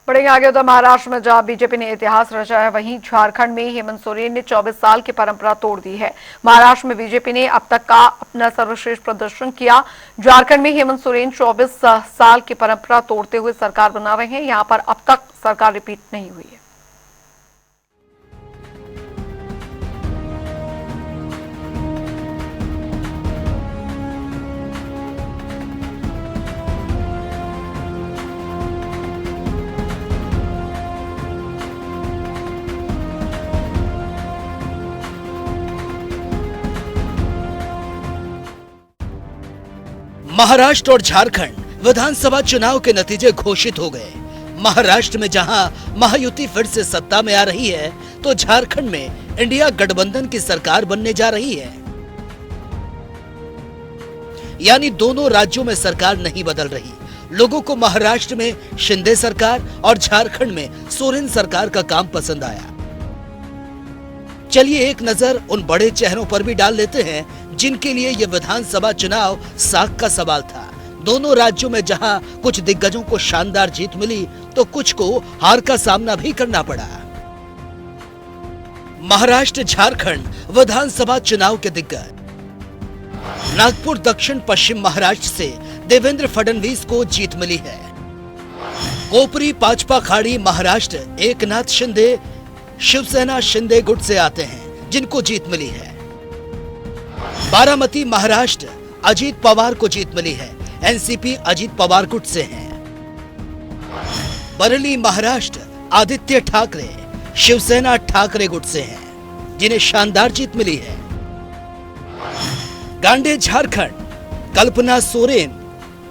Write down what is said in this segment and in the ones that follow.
बढ़ेंगे आगे। उधर महाराष्ट्र में जहां बीजेपी ने इतिहास रचा है, वहीं झारखंड में हेमंत सोरेन ने 24 साल की परंपरा तोड़ दी है। महाराष्ट्र में बीजेपी ने अब तक का अपना सर्वश्रेष्ठ प्रदर्शन किया। झारखंड में हेमंत सोरेन 24 साल की परंपरा तोड़ते हुए सरकार बना रहे हैं। यहां पर अब तक सरकार रिपीट नहीं हुई है। महाराष्ट्र और झारखंड विधानसभा चुनाव के नतीजे घोषित हो गए। महाराष्ट्र में जहां महायुति फिर से सत्ता में आ रही है, तो झारखंड में इंडिया गठबंधन की सरकार बनने जा रही है। यानी दोनों राज्यों में सरकार नहीं बदल रही। लोगों को महाराष्ट्र में शिंदे सरकार और झारखंड में सोरेन सरकार का काम पसंद आया। चलिए एक नजर उन बड़े चेहरों पर भी डाल लेते हैं जिनके लिए यह विधानसभा चुनाव साख का सवाल था। दोनों राज्यों में जहां कुछ दिग्गजों को शानदार जीत मिली, तो कुछ को हार का सामना भी करना पड़ा। महाराष्ट्र झारखंड विधानसभा चुनाव के दिग्गज। नागपुर दक्षिण पश्चिम महाराष्ट्र से देवेंद्र फडणवीस को जीत मिली है। कोपरी पाचपा खाड़ी महाराष्ट्र एकनाथ शिंदे शिवसेना शिंदे गुट से आते हैं, जिनको जीत मिली है। बारामती महाराष्ट्र अजीत पवार को जीत मिली है। एनसीपी अजीत पवार गुट से हैं। बरेली महाराष्ट्र आदित्य ठाकरे शिवसेना ठाकरे गुट से हैं, जिन्हें शानदार जीत मिली है। गांडे झारखंड कल्पना सोरेन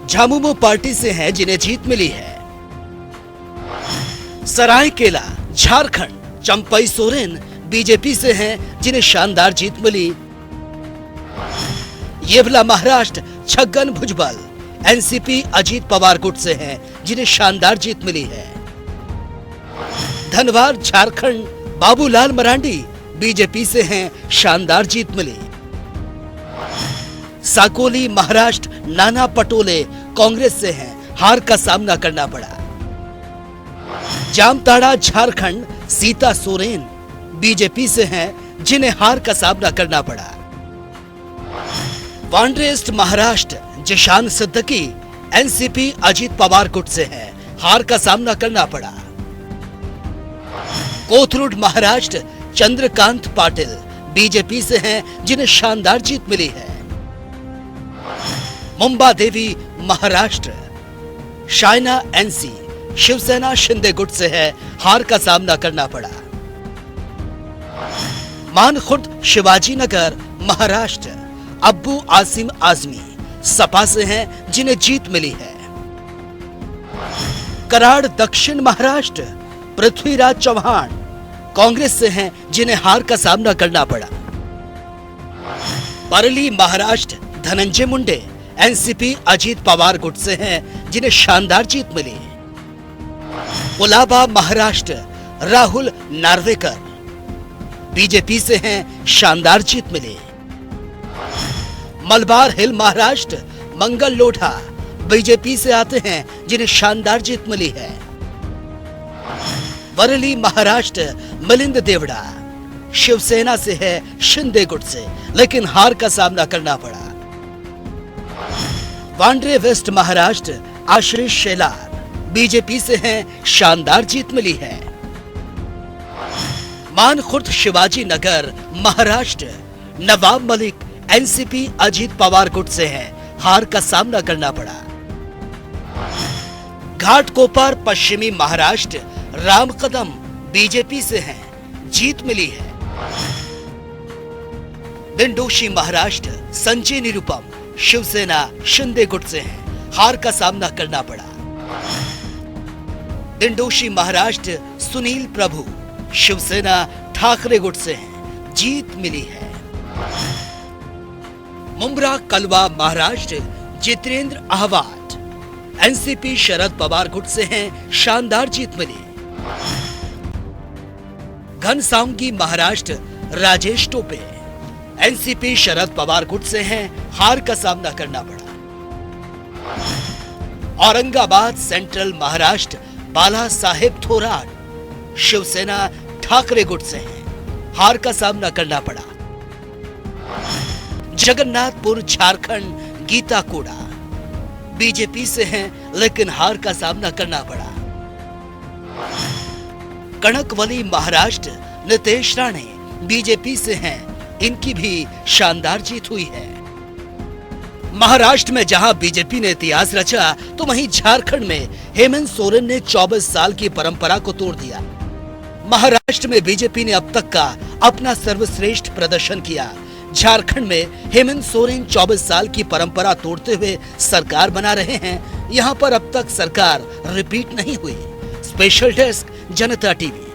झामुमो पार्टी से हैं, जिन्हें जीत मिली है। सरायकेला झारखंड चंपई सोरेन बीजेपी से हैं, जिन्हें शानदार जीत मिली। येवला महाराष्ट्र छगन भुजबल एनसीपी अजीत पवार गुट से हैं, जिन्हें शानदार जीत मिली है। धनवार झारखंड बाबूलाल मरांडी बीजेपी से हैं, शानदार जीत मिली। साकोली महाराष्ट्र नाना पटोले कांग्रेस से हैं, हार का सामना करना पड़ा। जामताड़ा झारखंड सीता सोरेन बीजेपी से हैं, जिन्हें हार का सामना करना पड़ा। वांड्रेस्ट महाराष्ट्र जिशान सिद्दीकी एनसीपी अजीत पवार गुट से हैं, हार का सामना करना पड़ा। कोथरूड महाराष्ट्र चंद्रकांत पाटिल बीजेपी से हैं, जिन्हें शानदार जीत मिली है। मुंबा देवी महाराष्ट्र शायना एनसी शिवसेना शिंदे गुट से है, हार का सामना करना पड़ा। मानखुर्द शिवाजी नगर महाराष्ट्र अब्बू आसिम आजमी सपा से हैं, जिन्हें जीत मिली है। कराड़ दक्षिण महाराष्ट्र पृथ्वीराज चौहान कांग्रेस से हैं, जिन्हें हार का सामना करना पड़ा। बरेली महाराष्ट्र धनंजय मुंडे एनसीपी अजीत पवार गुट से हैं, जिन्हें शानदार जीत मिली। कोलाबा महाराष्ट्र राहुल नार्वेकर बीजेपी से हैं, शानदार जीत मिली। मलबार हिल महाराष्ट्र मंगल लोढ़ा बीजेपी से आते हैं, जिन्हें शानदार जीत मिली है। बरेली महाराष्ट्र मिलिंद देवड़ा शिवसेना से है, शिंदे गुट से, लेकिन हार का सामना करना पड़ा। वांड्रे वेस्ट महाराष्ट्र आशीष शेलार बीजेपी से हैं, शानदार जीत मिली है। मानखुर्द शिवाजी नगर महाराष्ट्र नवाब मलिक एनसीपी अजीत पवार गुट से हैं, हार का सामना करना पड़ा। घाटकोपर पश्चिमी महाराष्ट्र राम कदम बीजेपी से हैं, जीत मिली है। दिंडोशी महाराष्ट्र संजय निरुपम शिवसेना शिंदे गुट से हैं, हार का सामना करना पड़ा। दिंडोशी महाराष्ट्र सुनील प्रभु शिवसेना ठाकरे गुट से हैं, जीत मिली है। मुंब्रा कलवा महाराष्ट्र जितेंद्र आहवाट एनसीपी शरद पवार गुट से हैं, शानदार जीत मिली। घनसावंगी महाराष्ट्र राजेश टोपे एनसीपी शरद पवार गुट से हैं, हार का सामना करना पड़ा। औरंगाबाद सेंट्रल महाराष्ट्र बाला साहेब थोराट शिवसेना ठाकरे गुट से हैं, हार का सामना करना पड़ा। जगन्नाथपुर झारखंड गीता कोड़ा बीजेपी से हैं, लेकिन हार का सामना करना पड़ा। कनकवली महाराष्ट्र नितेश राणे बीजेपी से हैं, इनकी भी शानदार जीत हुई है। महाराष्ट्र में जहां बीजेपी ने इतिहास रचा, तो वहीं झारखंड में हेमंत सोरेन ने 24 साल की परंपरा को तोड़ दिया। महाराष्ट्र में बीजेपी ने अब तक का अपना सर्वश्रेष्ठ प्रदर्शन किया। झारखंड में हेमंत सोरेन 24 साल की परंपरा तोड़ते हुए सरकार बना रहे हैं। यहां पर अब तक सरकार रिपीट नहीं हुई। स्पेशल डेस्क जनता टीवी।